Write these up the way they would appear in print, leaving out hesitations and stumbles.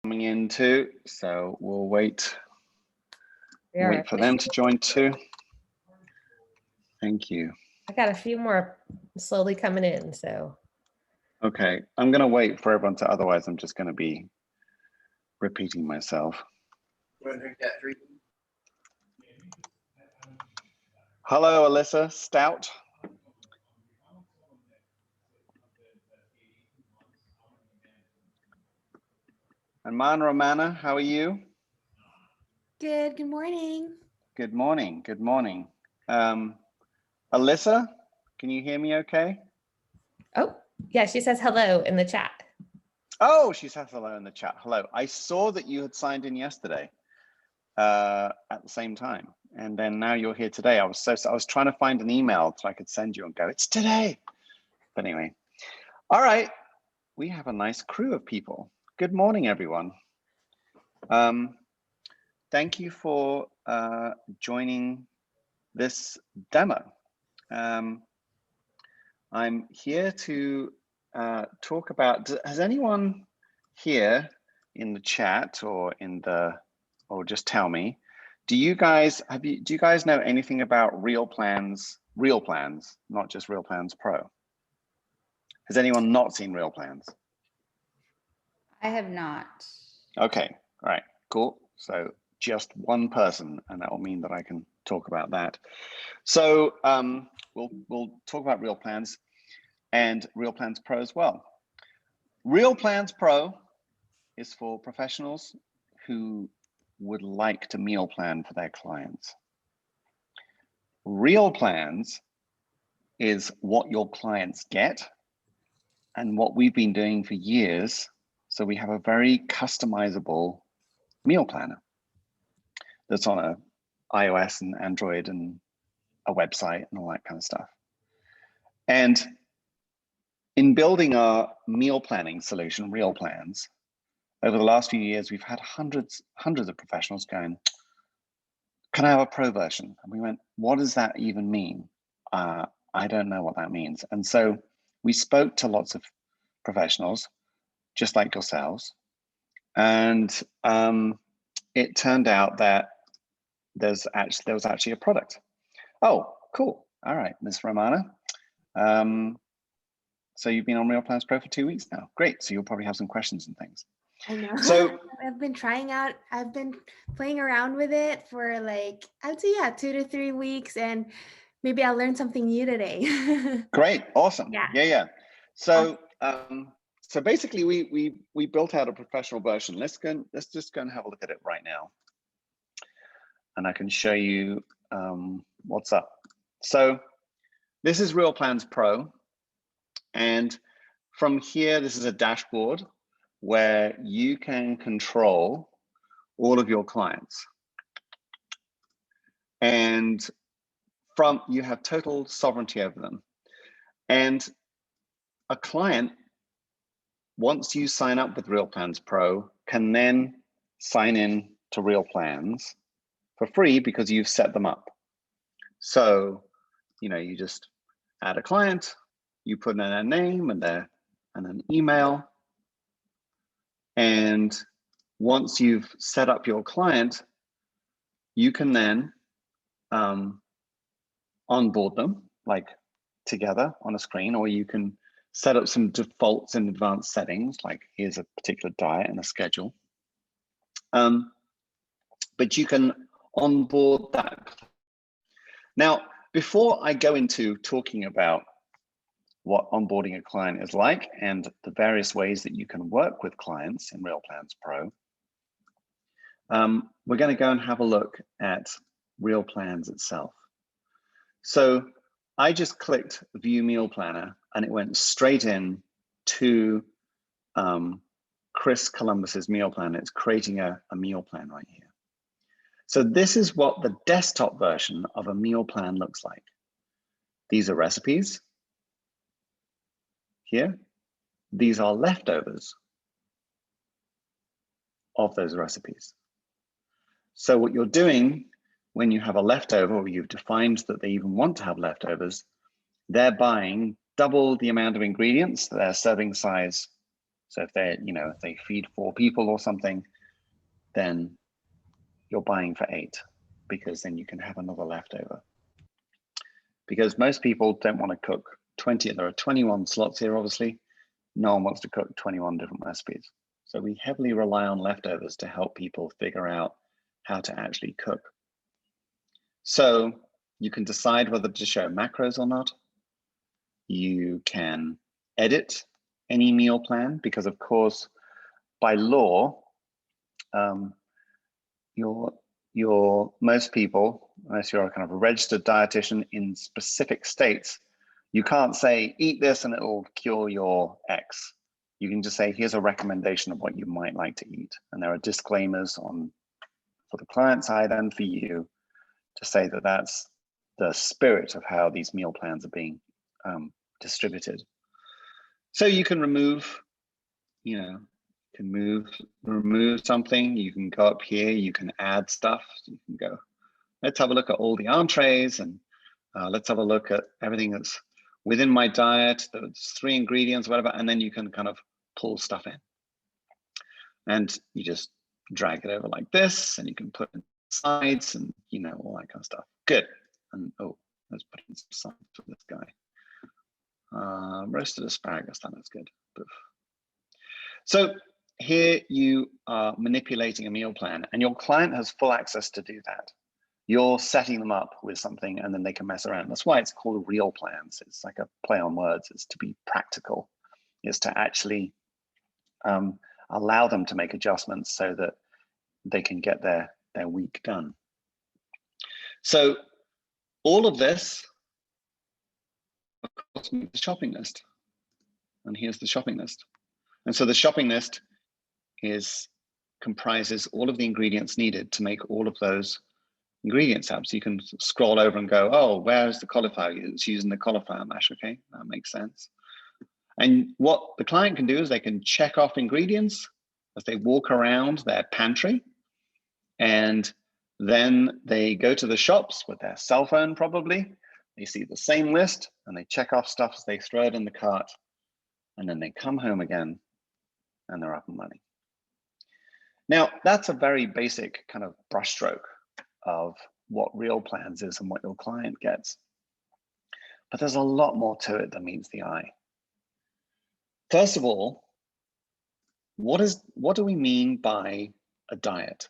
coming in too, so we'll wait for them to join too. Thank you. I got a few more slowly coming in, so. Okay, I'm gonna wait for everyone to, otherwise I'm just gonna be repeating myself. Hello, Alyssa Stout. And Man Romana, how are you? Good morning. Good morning, good morning. Alyssa, can you hear me okay? Oh, yeah, she says hello in the chat. Oh, she says hello in the chat. Hello. I saw that you had signed in yesterday at the same time. And then now you're here today. I was trying to find an email so I could send you and go, it's today. But anyway, all right. We have a nice crew of people. Good morning, everyone. Thank you for joining this demo. I'm here to talk about, has anyone here in the chat or just tell me, do you guys know anything about real plans, not just Real Plans Pro? Has anyone not seen Real Plans? I have not. Okay, all right, cool. So just one person, and that will mean that I can talk about that. So we'll talk about Real Plans and Real Plans Pro as well. Real Plans Pro is for professionals who would like to meal plan for their clients. Real Plans is what your clients get and what we've been doing for years. So we have a very customizable meal planner that's on a iOS and Android and a website and all that kind of stuff. And in building our meal planning solution, Real Plans, over the last few years, we've had hundreds of professionals going, can I have a pro version? And we went, what does that even mean? I don't know what that means. And so we spoke to lots of professionals, just like yourselves. And it turned out that there was actually a product. Oh, cool. All right, Ms. Romana. So you've been on Real Plans Pro for 2 weeks now. Great. So you'll probably have some questions and things. I know. So I've been playing around with it for like, I would say, yeah, 2 to 3 weeks, and maybe I'll learn something new today. Great. Awesome. Yeah. So awesome. So basically we built out a professional version. Let's just go and have a look at it right now. And I can show you what's up. So this is Real Plans Pro. And from here, this is a dashboard where you can control all of your clients. And you have total sovereignty over them. And a client, once you sign up with Real Plans Pro, can then sign in to Real Plans for free because you've set them up. So, you just add a client, you put in their name and an email. And once you've set up your client, you can then onboard them like together on a screen, or you can set up some defaults in advanced settings, like here's a particular diet and a schedule. But you can onboard that. Now, before I go into talking about what onboarding a client is like and the various ways that you can work with clients in Real Plans Pro, we're going to go and have a look at Real Plans itself. So I just clicked View Meal Planner and it went straight in to Chris Columbus's meal plan. It's creating a meal plan right here. So this is what the desktop version of a meal plan looks like. These are recipes. Here, these are leftovers of those recipes. So what you're doing when you have a leftover, or you've defined that they even want to have leftovers, they're buying double the amount of ingredients, their serving size So if they're, if they feed 4 people or something, then you're buying for 8, because then you can have another leftover. Because most people don't want to cook 20, there are 21 slots here, obviously. No one wants to cook 21 different recipes. So we heavily rely on leftovers to help people figure out how to actually cook. So you can decide whether to show macros or not. You can edit any meal plan, because of course, by law, most people, unless you're a kind of a registered dietitian in specific states, you can't say eat this and it'll cure your X. You can just say here's a recommendation of what you might like to eat, and there are disclaimers for the client side and for you to say that that's the spirit of how these meal plans are being distributed. So you can remove, remove something. You can go up here, you can add stuff. You can go, let's have a look at all the entrees, and let's have a look at everything that's within my diet. There's 3 ingredients, whatever, and then you can kind of pull stuff in. And you just drag it over like this, and you can put in sides and all that kind of stuff. Good. And let's put in some sides for this guy. Roasted asparagus, that looks good. Poof. So here you are manipulating a meal plan, and your client has full access to do that. You're setting them up with something, and then they can mess around. That's why it's called real plans. It's like a play on words. It's to be practical. It's to actually allow them to make adjustments so that they can get their week done. So all of this, of course, makes the shopping list. And here's the shopping list. And so the shopping list comprises all of the ingredients needed to make all of those ingredients up. So you can scroll over and go, oh, where's the cauliflower? It's using the cauliflower mash. Okay, that makes sense. And what the client can do is they can check off ingredients as they walk around their pantry. And then they go to the shops with their cell phone, probably. They see the same list and they check off stuff as they throw it in the cart. And then they come home again and they're up and running. Now, that's a very basic kind of brushstroke of what real plans is and what your client gets. But there's a lot more to it than meets the eye. First of all, what do we mean by a diet?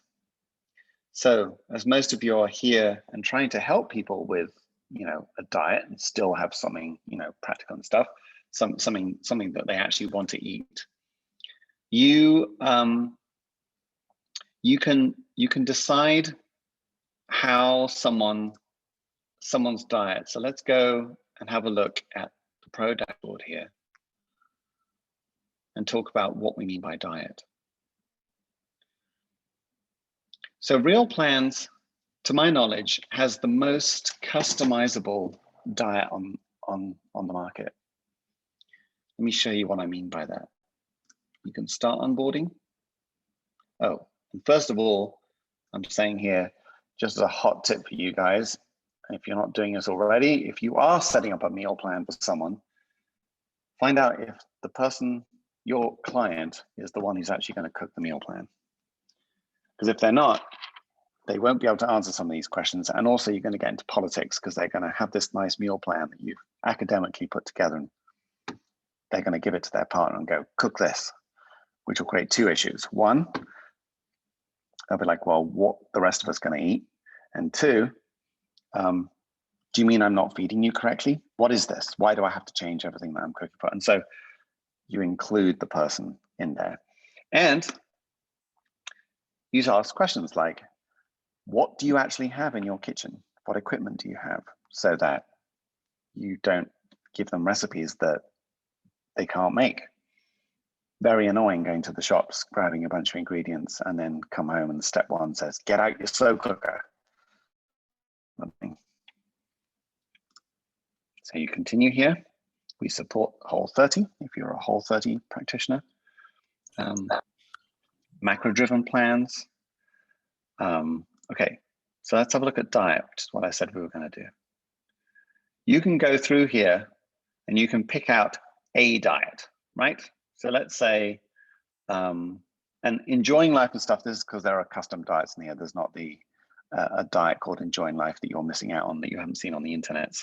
So as most of you are here and trying to help people with, a diet and still have something, practical and stuff, something that they actually want to eat, you can decide how someone's diet. So let's go and have a look at the Pro dashboard here and talk about what we mean by diet. So Real Plans, to my knowledge, has the most customizable diet on the market. Let me show you what I mean by that. You can start onboarding. Oh, and first of all, I'm saying here, just as a hot tip for you guys, if you're not doing this already, if you are setting up a meal plan for someone, find out if the person, your client, is the one who's actually going to cook the meal plan. Because if they're not, they won't be able to answer some of these questions. And also you're going to get into politics because they're going to have this nice meal plan that you've academically put together, and they're going to give it to their partner and go, cook this, which will create 2 issues. 1, they'll be like, well, what the rest of us going to eat? And 2, do you mean I'm not feeding you correctly? What is this? Why do I have to change everything that I'm cooking for? And so you include the person in there. And you ask questions like, what do you actually have in your kitchen? What equipment do you have? So that you don't give them recipes that they can't make. Very annoying going to the shops, grabbing a bunch of ingredients, and then come home and step 1 says, get out your slow cooker. So you continue here. We support Whole30 if you're a Whole30 practitioner. Macro-driven plans. Okay, so let's have a look at diet, which is what I said we were going to do. You can go through here and you can pick out a diet, right? So let's say And enjoying life and stuff, this is because there are custom diets in here. There's not a diet called enjoying life that you're missing out on that you haven't seen on the internet.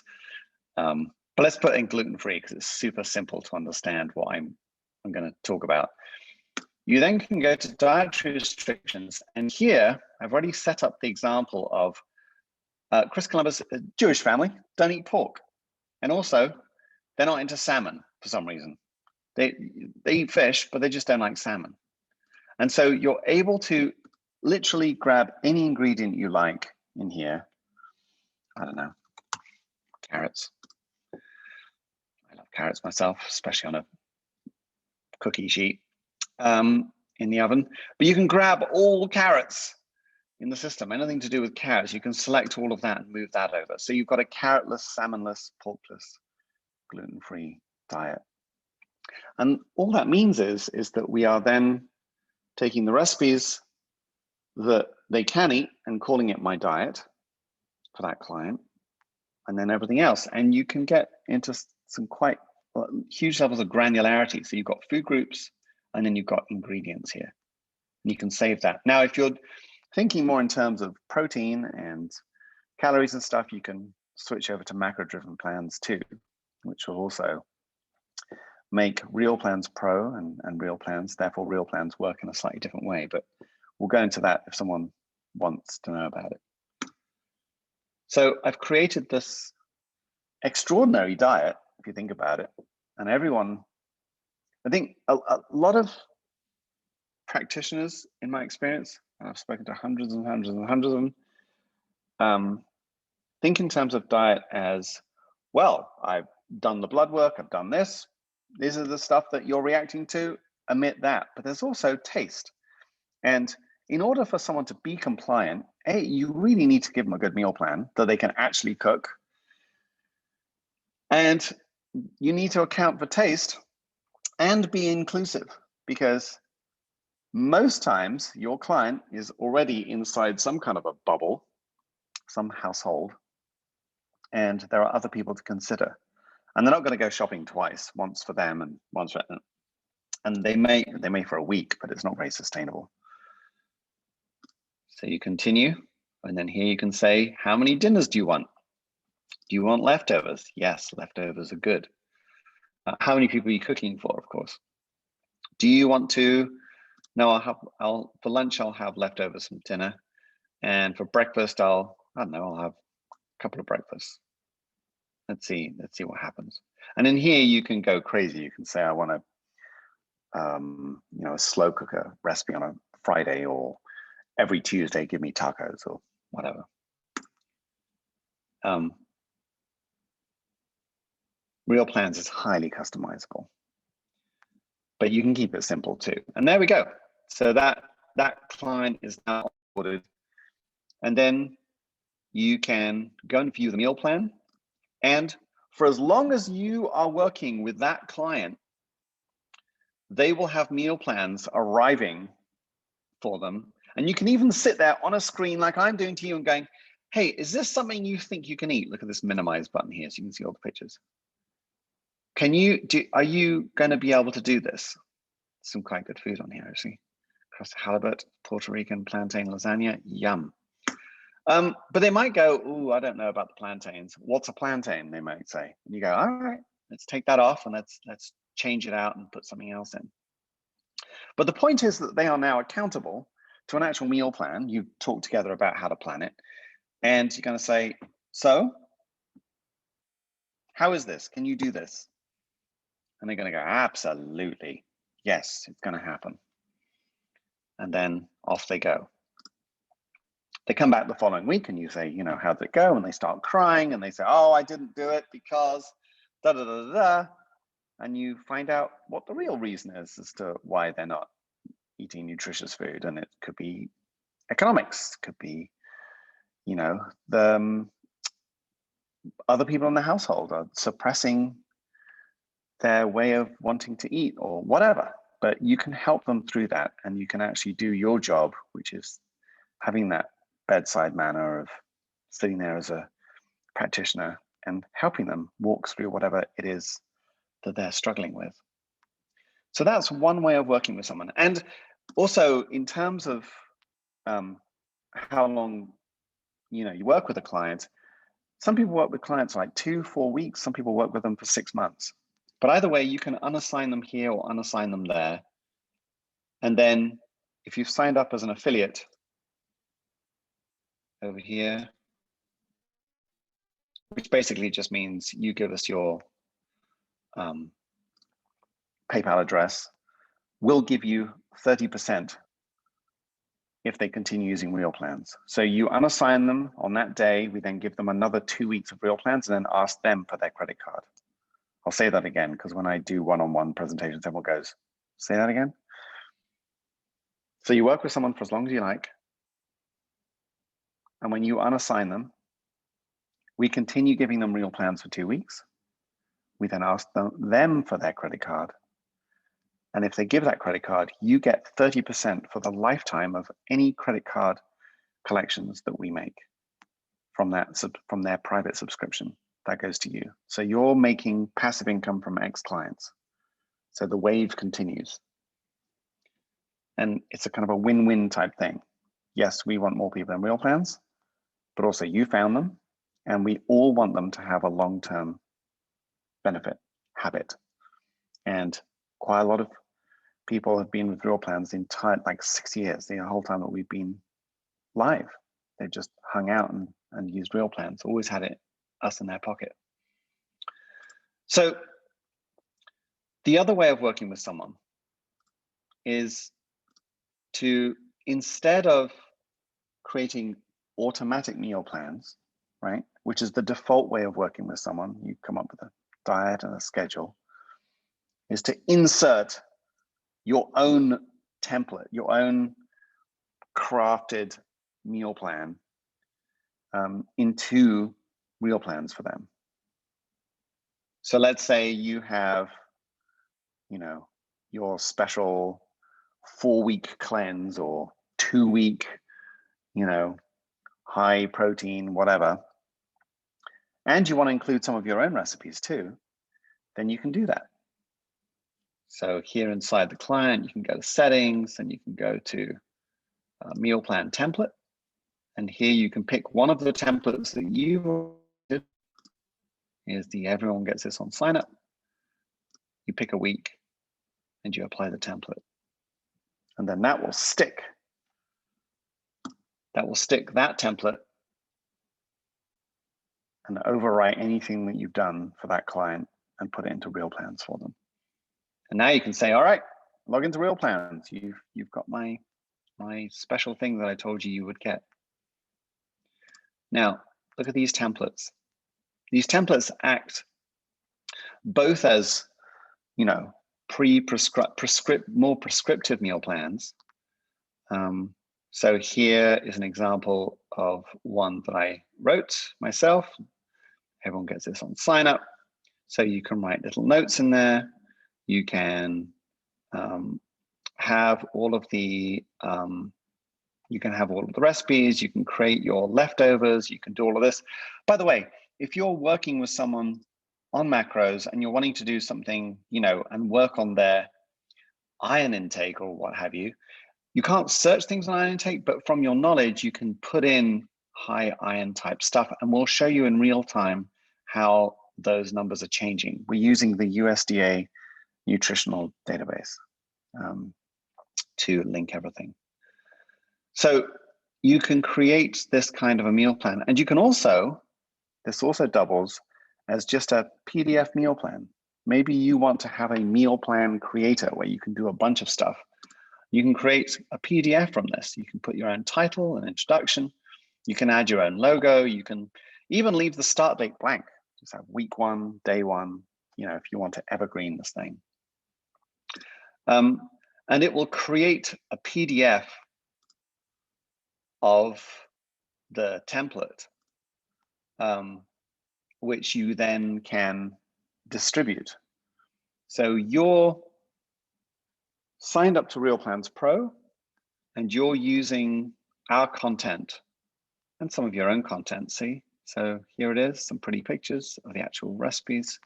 But let's put in gluten-free because it's super simple to understand what I'm going to talk about. You then can go to dietary restrictions. And here I've already set up the example of Chris Columbus, a Jewish family, don't eat pork. And also they're not into salmon for some reason. They eat fish, but they just don't like salmon. And so you're able to literally grab any ingredient you like in here. I don't know, carrots. I love carrots myself, especially on a cookie sheet in the oven. But you can grab all carrots in the system, anything to do with carrots, you can select all of that and move that over. So you've got a carrotless, salmonless, porkless, gluten-free diet. And all that means is that we are then taking the recipes that they can eat and calling it my diet for that client, and then everything else. And you can get into some quite huge levels of granularity. So you've got food groups, and then you've got ingredients here. And you can save that. Now, if you're thinking more in terms of protein and calories and stuff, you can switch over to macro-driven plans too, which will also make Real Plans Pro and Real Plans, therefore Real Plans work in a slightly different way, but we'll go into that if someone wants to know about it. So I've created this extraordinary diet, if you think about it, and everyone, I think a lot of practitioners in my experience, and I've spoken to hundreds and hundreds and hundreds of them, think in terms of diet as, well, I've done the blood work, I've done this, these are the stuff that you're reacting to, omit that. But there's also taste. And in order for someone to be compliant, you really need to give them a good meal plan that they can actually cook. And you need to account for taste and be inclusive, because most times your client is already inside some kind of a bubble, some household, and there are other people to consider. And they're not going to go shopping twice, once for them and once for them. And they may for a week, but it's not very sustainable. So you continue, and then here you can say, how many dinners do you want? Do you want leftovers? Yes, leftovers are good. How many people are you cooking for, of course? Do you want to, no, for lunch, I'll have leftovers from dinner. And for breakfast, I'll have a couple of breakfasts. Let's see what happens. And in here, you can go crazy. You can say, I want a slow cooker recipe on a Friday, or every Tuesday, give me tacos or whatever. Real Plans is highly customizable, but you can keep it simple too. And there we go. So that client is now ordered. And then you can go and view the meal plan. And for as long as you are working with that client, they will have meal plans arriving for them. And you can even sit there on a screen like I'm doing to you and going, hey, is this something you think you can eat? Look at this minimize button here so you can see all the pictures. Are you going to be able to do this? Some quite good food on here, actually. Crust halibut, Puerto Rican plantain lasagna, yum. But they might go, ooh, I don't know about the plantains. What's a plantain, they might say. And you go, all right, let's take that off and let's change it out and put something else in. But the point is that they are now accountable to an actual meal plan. You talk together about how to plan it. And you're going to say, so how is this? Can you do this? And they're going to go, absolutely. Yes, it's going to happen. And then off they go. They come back the following week and you say, how did it go? And they start crying and they say, oh, I didn't do it because da da da da. And you find out what the real reason is as to why they're not eating nutritious food. And it could be economics, could be, the other people in the household are suppressing their way of wanting to eat or whatever. But you can help them through that, and you can actually do your job, which is having that bedside manner of sitting there as a practitioner and helping them walk through whatever it is that they're struggling with. So that's one way of working with someone. And also in terms of how long you work with a client, some people work with clients like 2-4 weeks, some people work with them for 6 months. But either way, you can unassign them here or unassign them there. And then if you've signed up as an affiliate over here, which basically just means you give us your PayPal address, we'll give you 30% if they continue using Real Plans. So you unassign them on that day, we then give them another 2 weeks of Real Plans and then ask them for their credit card. I'll say that again, because when I do one-on-one presentations, everyone goes, say that again? So you work with someone for as long as you like. And when you unassign them, we continue giving them Real Plans for 2 weeks. We then ask them for their credit card. And if they give that credit card, you get 30% for the lifetime of any credit card collections that we make from their private subscription. That goes to you. So you're making passive income from X clients. So the wave continues. And it's a kind of a win-win type thing. Yes, we want more people in Real Plans, but also you found them, and we all want them to have a long-term benefit habit. And quite a lot of people have been with Real Plans the entire, like 6 years, the whole time that we've been live. They've just hung out and used Real Plans, always had us in their pocket. So the other way of working with someone is to, instead of creating automatic meal plans, right, which is the default way of working with someone, you come up with a diet and a schedule, is to insert your own template, your own crafted meal plan into Real Plans for them. So let's say you have, your special 4-week cleanse or 2-week, high protein, whatever, and you want to include some of your own recipes too, then you can do that. So here inside the client, you can go to settings and you can go to meal plan template. And here you can pick one of the templates that you've did. Here's the everyone gets this on sign up. You pick a week and you apply the template. And then that will stick. That will stick that template and overwrite anything that you've done for that client and put it into Real Plans for them. And now you can say, all right, log into Real Plans. You've got my special thing that I told you you would get. Now, look at these templates. These templates act both as, more prescriptive meal plans. So here is an example of one that I wrote myself. Everyone gets this on sign up. So you can write little notes in there. You can have all of the recipes. You can create your leftovers. You can do all of this. By the way, if you're working with someone on macros and you're wanting to do something, and work on their iron intake or what have you, you can't search things on iron intake, but from your knowledge, you can put in high iron type stuff, and we'll show you in real time how those numbers are changing. We're using the USDA nutritional database to link everything. So you can create this kind of a meal plan, and you can also, this also doubles as just a PDF meal plan. Maybe you want to have a meal plan creator where you can do a bunch of stuff. You can create a PDF from this. You can put your own title and introduction. You can add your own logo. You can even leave the start date blank. Just have week 1, day 1, if you want to evergreen this thing. And it will create a PDF of the template, which you then can distribute. So you're signed up to Real Plans Pro, and you're using our content and some of your own content, see? So here it is, some pretty pictures of the actual recipes.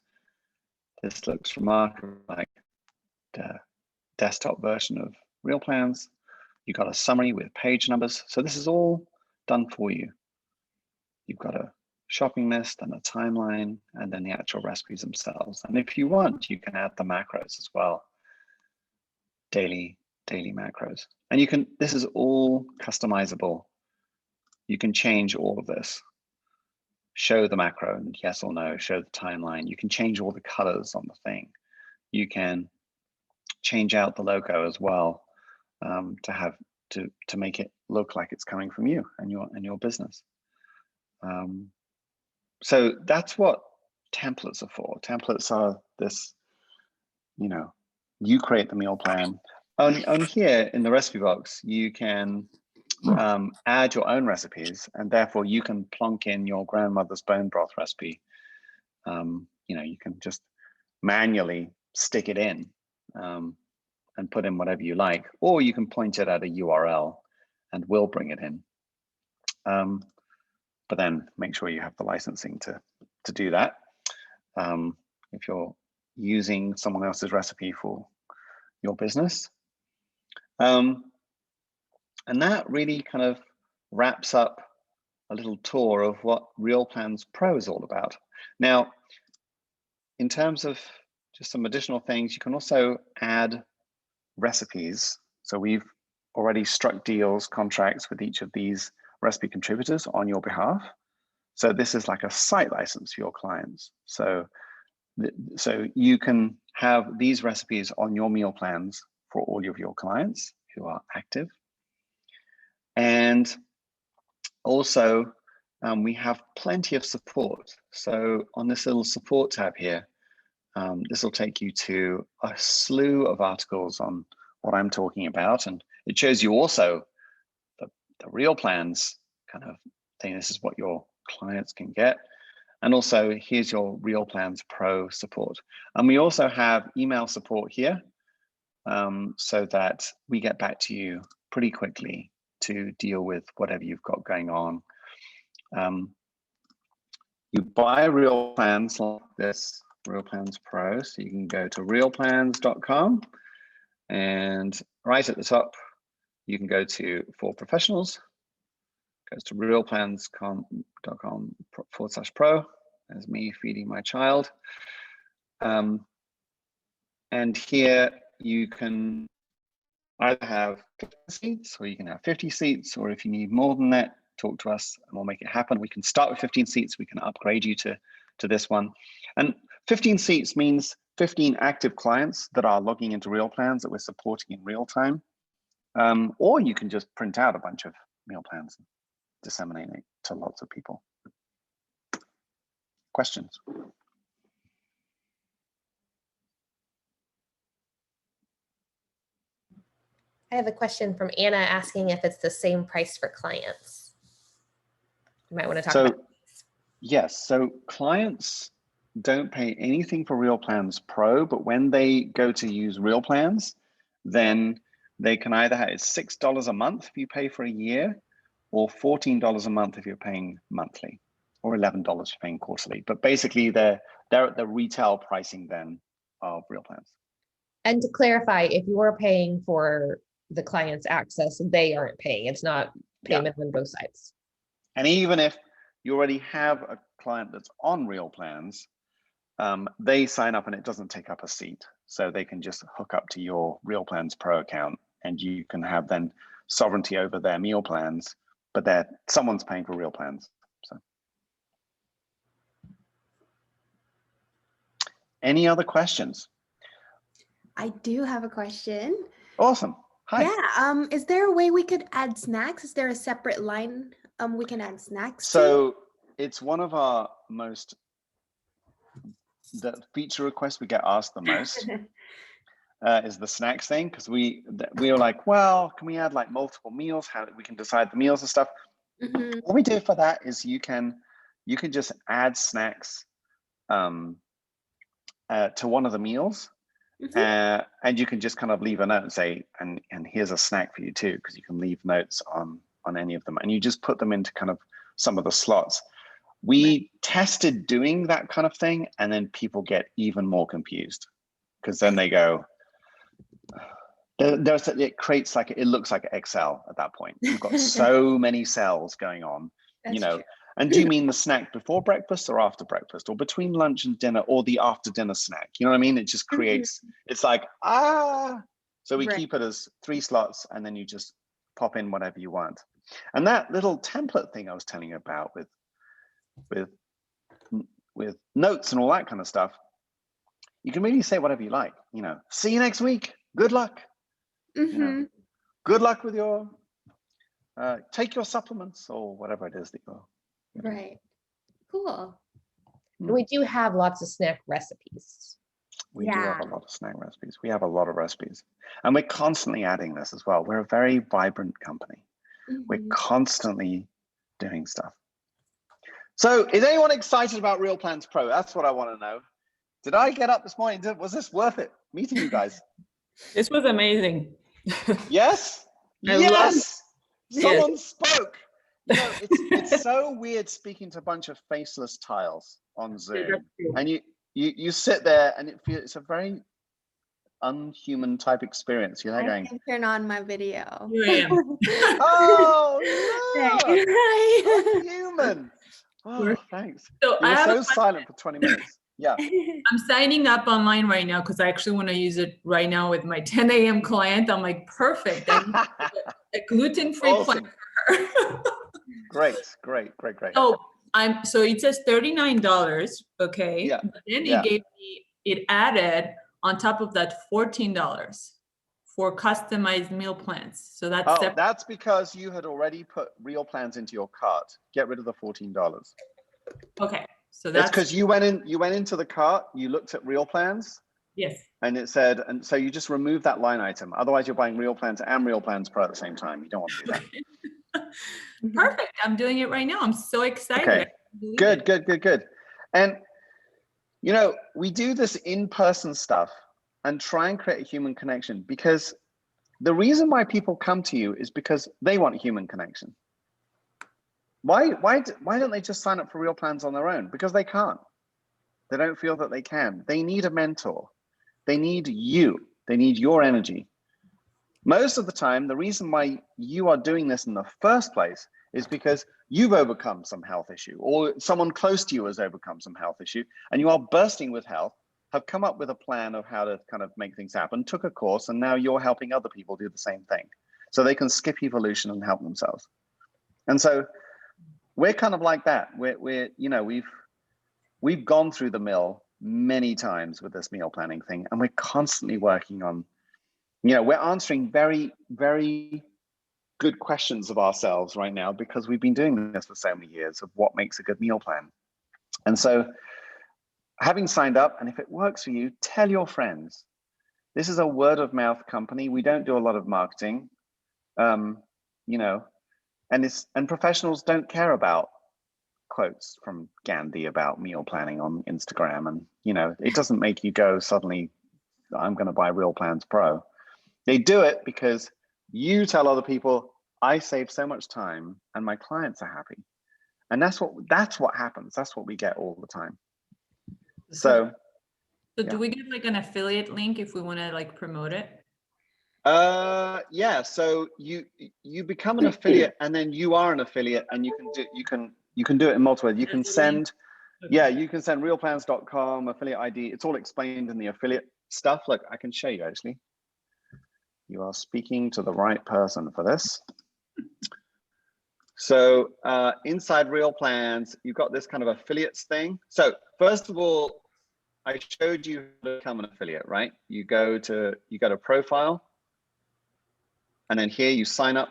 This looks remarkable, like desktop version of Real Plans. You've got a summary with page numbers. So this is all done for you. You've got a shopping list and a timeline, and then the actual recipes themselves. And if you want, you can add the macros as well. Daily macros. And you can, this is all customizable. You can change all of this. Show the macro and yes or no, show the timeline. You can change all the colors on the thing. You can change out the logo as well, to make it look like it's coming from you and your business. So that's what templates are for. Templates are this, you create the meal plan. On here in the recipe box, you can add your own recipes, and therefore you can plonk in your grandmother's bone broth recipe. You can just manually stick it in and put in whatever you like, or you can point it at a URL and we'll bring it in. But then make sure you have the licensing to do that. If you're using someone else's recipe for your business. And that really kind of wraps up a little tour of what Real Plans Pro is all about. Now, in terms of just some additional things, you can also add recipes. So we've already struck deals, contracts with each of these recipe contributors on your behalf. So this is like a site license for your clients. So you can have these recipes on your meal plans for all of your clients who are active. And also, we have plenty of support. So on this little support tab here, this will take you to a slew of articles on what I'm talking about. And it shows you also the Real Plans kind of thing. This is what your clients can get. And also here's your Real Plans Pro support. And we also have email support here, so that we get back to you pretty quickly to deal with whatever you've got going on. You buy Real Plans like this, Real Plans Pro, so you can go to realplans.com, and right at the top, you can go to For Professionals, goes to realplans.com/pro. There's me feeding my child. And here you can either have 50 seats, or you can have 50 seats, or if you need more than that, talk to us and we'll make it happen. We can start with 15 seats, we can upgrade you to this one. And 15 seats means 15 active clients that are logging into Real Plans that we're supporting in real time. Or you can just print out a bunch of meal plans and disseminate it to lots of people. Questions? I have a question from Anna asking if it's the same price for clients. You might want to talk about these. Yes, so clients don't pay anything for Real Plans Pro, but when they go to use Real Plans, then they can either have it's $6 a month if you pay for a year, or $14 a month if you're paying monthly, or $11 if you're paying quarterly. But basically, they're at the retail pricing then of Real Plans. And to clarify, if you are paying for the client's access, they aren't paying. It's not payment on both sides. And even if you already have a client that's on Real Plans, they sign up and it doesn't take up a seat. So they can just hook up to your Real Plans Pro account, and you can have then sovereignty over their meal plans, but someone's paying for Real Plans. So, any other questions? I do have a question. Awesome. Hi. Yeah. Is there a way we could add snacks? Is there a separate line we can add snacks So it's one of our the feature requests we get asked the most is the snacks thing, because we are like, well, can we add like multiple meals? How we can decide the meals and stuff. Mm-hmm. What we do for that is you can just add snacks to one of the meals. Mm-hmm. And you can just kind of leave a note and say, and here's a snack for you too, because you can leave notes on any of them, and you just put them into kind of some of the slots. We tested doing that kind of thing, and then people get even more confused, because then they go, it creates like, it looks like Excel at that point. You've got so many cells going on, That's you know. true. And do you mean the snack before breakfast or after breakfast, or between lunch and dinner, or the after dinner snack? You know what I mean? It just creates, it's like, so we Right. keep it as 3 slots, and then you just pop in whatever you want. And that little template thing I was telling you about with notes and all that kind of stuff, you can really say whatever you like, you know, see you next week, good luck, you know, good luck with your, take your supplements, or whatever it is that you're. Right. Cool. And we do have lots of snack recipes. We do have a lot of snack recipes. We have a lot of recipes, and we're constantly adding this as well. We're a very vibrant company. We're constantly doing stuff. So is anyone excited about Real Plans Pro? That's what I want to know. Did I get up this morning? Was this worth it, meeting you guys? This was amazing. Yes? Yes! Someone spoke. You know, it's so weird speaking to a bunch of faceless tiles on Zoom. And you sit there, and it's a very unhuman type experience. You're going, can turn on my video. oh, look, Right. human. Oh, thanks. So You were so silent for 20 minutes. Yeah. I'm signing up online right now because I actually want to use it right now with my 10 a.m. client. I'm like, perfect. A gluten-free Awesome. plan for her. Great. So it says $39, okay? Yeah. But then Yeah. it added on top of that $14 for customized meal plans. So that's separate. That's because you had already put Real Plans into your cart. Get rid of the $14. Okay. So that's because you went into the cart, you looked at Real Plans. Yes. And it said, and so you just remove that line item. Otherwise you're buying Real Plans and Real Plans Pro at the same time. You don't want to do that. Perfect. I'm doing it right now. I'm so excited. Okay. Good. And you know, we do this in-person stuff and try and create a human connection, because the reason why people come to you is because they want human connection. Why don't they just sign up for Real Plans on their own? Because they can't. They don't feel that they can. They need a mentor. They need you. They need your energy. Most of the time, the reason why you are doing this in the first place is because you've overcome some health issue, or someone close to you has overcome some health issue, and you are bursting with health, have come up with a plan of how to kind of make things happen, took a course, and now you're helping other people do the same thing so they can skip evolution and help themselves. And so we're kind of like that. We've gone through the mill many times with this meal planning thing, and we're constantly working on, we're answering very, very good questions of ourselves right now, because we've been doing this for so many years, of what makes a good meal plan. And so having signed up, and if it works for you, tell your friends. This is a word of mouth company. We don't do a lot of marketing, and professionals don't care about quotes from Gandhi about meal planning on Instagram. And, it doesn't make you go suddenly, I'm going to buy Real Plans Pro. They do it because you tell other people, I save so much time and my clients are happy. And that's what happens. That's what we get all the time. So do we get like an affiliate link if we want to like promote it? Yeah. So you become an affiliate, and then you are an affiliate, and you can do it in multiple ways. You can send, you can send realplans.com affiliate ID. It's all explained in the affiliate stuff. Look, I can show you actually. You are speaking to the right person for this. So inside Real Plans, you've got this kind of affiliates thing. So first of all, I showed you how to become an affiliate, right? You go to profile, and then here you sign up,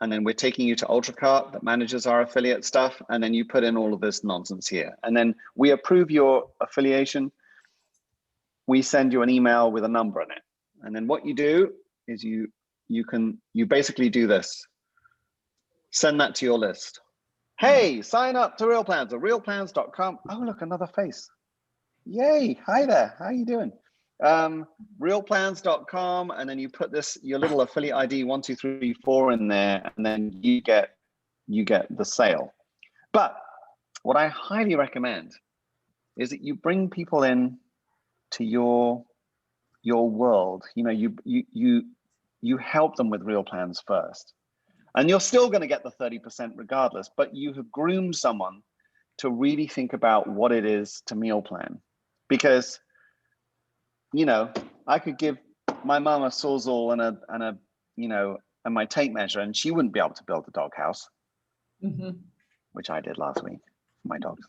and then we're taking you to UltraCart that manages our affiliate stuff, and then you put in all of this nonsense here, and then we approve your affiliation. We send you an email with a number in it, and then what you do is you basically do this. Send that to your list. Hey, sign up to Real Plans or realplans.com. Oh, look, another face. Yay, hi there, how are you doing? Realplans.com, and then you put your little affiliate ID 1234 in there, and then you get the sale. But what I highly recommend is that you bring people in to your world. you help them with real plans first. And you're still going to get the 30% regardless, but you have groomed someone to really think about what it is to meal plan. Because, you know, I could give my mom a Sawzall and a you know, and my tape measure, and she wouldn't be able to build a doghouse, which I did last week for my dogs.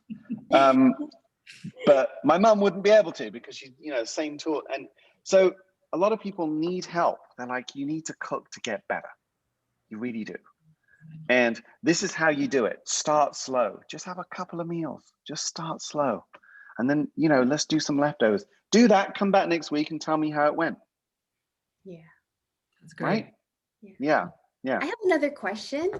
But my mum wouldn't be able to, because she's, you know, same tool. And so a lot of people need help. They're like, you need to cook to get better. You really do. And this is how you do it. Start slow. Just have a couple of meals. Just start slow. And then, you know, let's do some leftovers. Do that. Come back next week and tell me how it went. Yeah. That's great. Right? Yeah. Yeah. I have another question.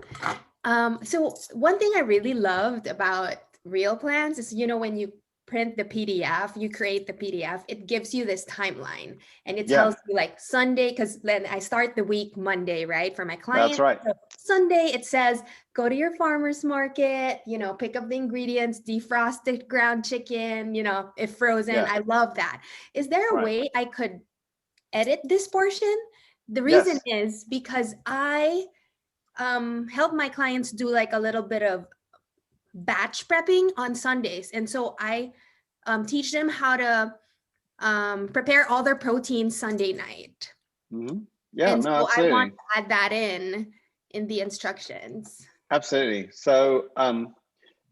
So one thing I really loved about Real Plans is, you know, when you print the PDF, you create the PDF, it gives you this timeline, and it tells you like Sunday, because then I start the week Monday, right? For my client. That's right. So Sunday, it says, go to your farmer's market, you know, pick up the ingredients, defrosted ground chicken, you know, if frozen. Yeah. I love that. Is there a Right. way I could edit this portion? The reason is because I help my clients do like a little bit of batch prepping on Sundays. And so I teach them how to prepare all their proteins Sunday night. Yeah, and no, so absolutely. I want to add that in the instructions. Absolutely. So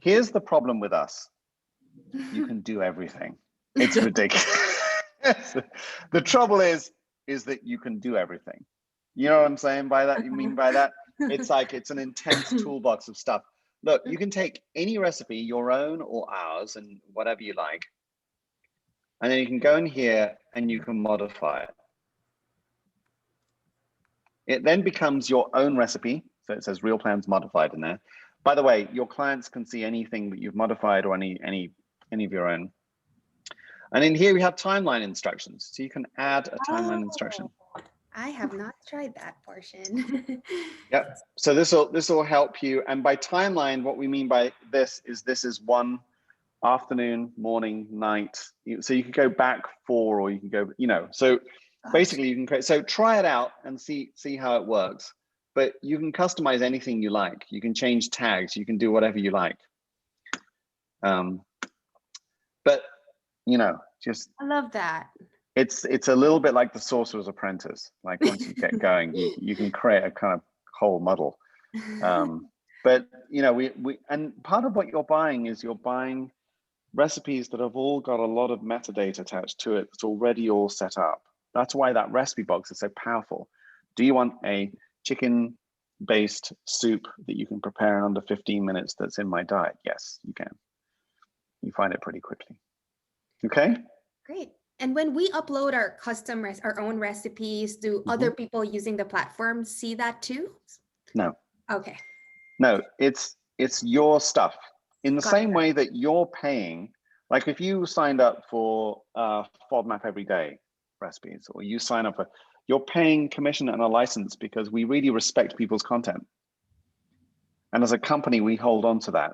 here's the problem with us. You can do everything. It's ridiculous. The trouble is that you can do everything. You know what I'm saying by that? You mean by that? It's like, it's an intense toolbox of stuff. Look, you can take any recipe, your own or ours, and whatever you like, and then you can go in here and you can modify it. It then becomes your own recipe. So it says Real Plans modified in there. By the way, your clients can see anything that you've modified or any of your own. And in here we have timeline instructions. So you can add a timeline instruction. I have not tried that portion. Yep. So this will help you. And by timeline, what we mean by this is one afternoon, morning, night. So you can go back 4, or you can go, you know, so basically you can create, so try it out and see how it works. But you can customize anything you like. You can change tags, you can do whatever you like. But you know, just I love that. It's a little bit like the Sorcerer's Apprentice. Like once you get going, you can create a kind of whole muddle. But you know, we and part of what you're buying is you're buying recipes that have all got a lot of metadata attached to it. That's already all set up. That's why that recipe box is so powerful. Do you want a chicken-based soup that you can prepare in under 15 minutes that's in my diet? Yes, you can. You find it pretty quickly. Okay. Great. And when we upload our own recipes, do other people using the platform see that too? No. Okay. No, it's your stuff. In the same way that you're paying, like if you signed up for FODMAP Everyday recipes, or you sign up for, you're paying commission and a license because we really respect people's content. And as a company, we hold on to that.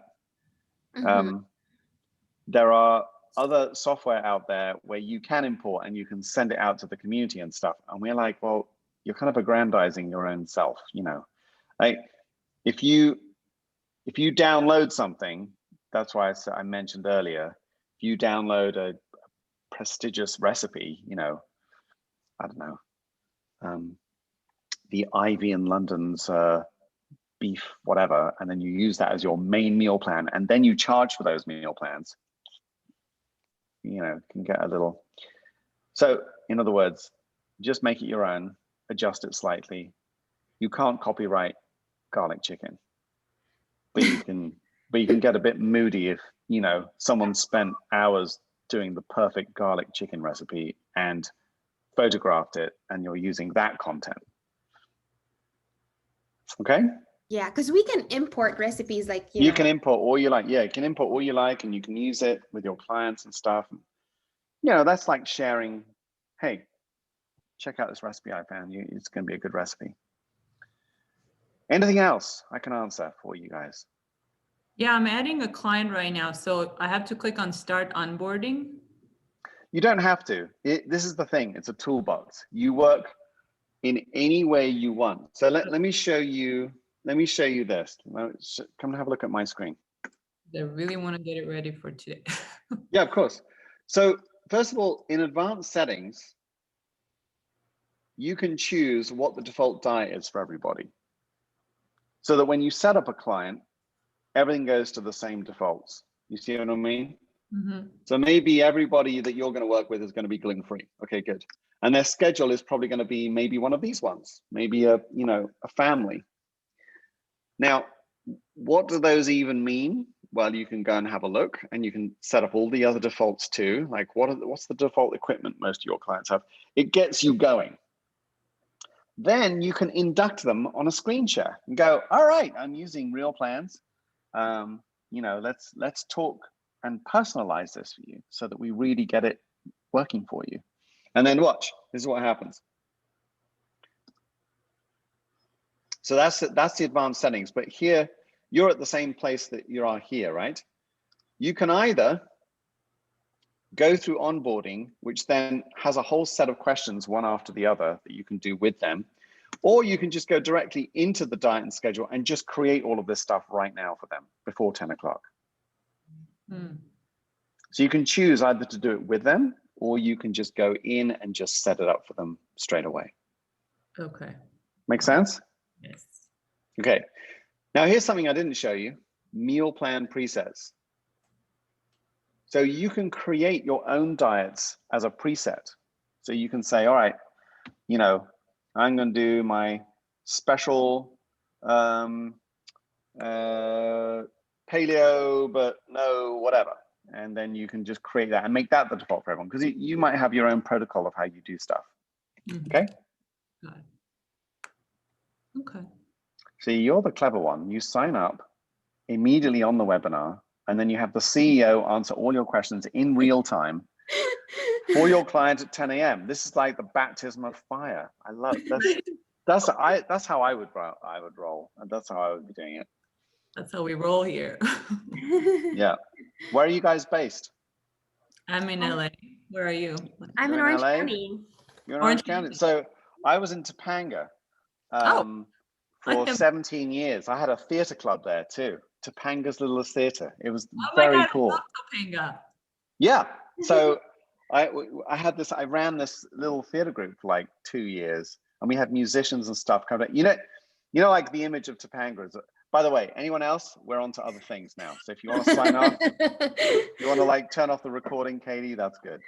There are other software out there where you can import and you can send it out to the community and stuff. And we're like, well, you're kind of aggrandizing your own self, you know. Like if you download something, that's why I mentioned earlier, if you download a prestigious recipe, you know, I don't know, the Ivy in London's beef, whatever, and then you use that as your main meal plan, and then you charge for those meal plans, you know, can get a little. So in other words, just make it your own, adjust it slightly. You can't copyright garlic chicken, but you can get a bit moody if, you know, someone spent hours doing the perfect garlic chicken recipe and photographed it, and you're using that content. Okay. Yeah, because we can import recipes like, you can import all you like. Yeah, you can import all you like, and you can use it with your clients and stuff. You know, that's like sharing, hey, check out this recipe I found. It's going to be a good recipe. Anything else I can answer for you guys? Yeah, I'm adding a client right now, so I have to click on start onboarding. You don't have to. This is the thing. It's a toolbox. You work in any way you want. So let me show you. Let me show you this. Come and have a look at my screen. I really want to get it ready for today. Yeah, of course. So first of all, in advanced settings, you can choose what the default diet is for everybody. So that when you set up a client, everything goes to the same defaults. You see what I mean? Mm-hmm. So maybe everybody that you're going to work with is going to be gluten-free. Okay, good. And their schedule is probably going to be maybe one of these ones, maybe a family. Now, what do those even mean? Well, you can go and have a look, and you can set up all the other defaults too. Like what's the default equipment most of your clients have? It gets you going. Then you can induct them on a screen share and go, all right, I'm using real plans. Let's talk and personalize this for you so that we really get it working for you. And then watch, this is what happens. So that's the advanced settings, but here you're at the same place that you are here, right? You can either go through onboarding, which then has a whole set of questions, one after the other, that you can do with them, or you can just go directly into the diet and schedule and just create all of this stuff right now for them before 10 o'clock. Mm. So you can choose either to do it with them, or you can just go in and just set it up for them straight away. Okay. Make sense? Yes. Okay. Now here's something I didn't show you, meal plan presets. So you can create your own diets as a preset. So you can say, all right, I'm going to do my special paleo, but no whatever. And then you can just create that and make that the default for everyone, because you might have your own protocol of how you do stuff. Mm-hmm. Okay. Got it. Okay. See, you're the clever one. You sign up immediately on the webinar, and then you have the CEO answer all your questions in real time for your client at 10 a.m. This is like the baptism of fire. I love that's how I would roll, and that's how I would be doing it. That's how we roll here. Yeah. Where are you guys based? I'm in LA. Where are you? I'm You're in Orange LA? County. You're in Orange Orange County. So I was in Topanga for 17 years. I had a theater club there too. Topanga's Littlest Theater. It was very cool. I love Topanga. Yeah. So I ran this little theater group for like 2 years, and we had musicians and stuff coming. Like the image of Topanga is. By the way, anyone else? We're on to other things now. So if you want to sign off, you want to turn off the recording, Katie, that's good.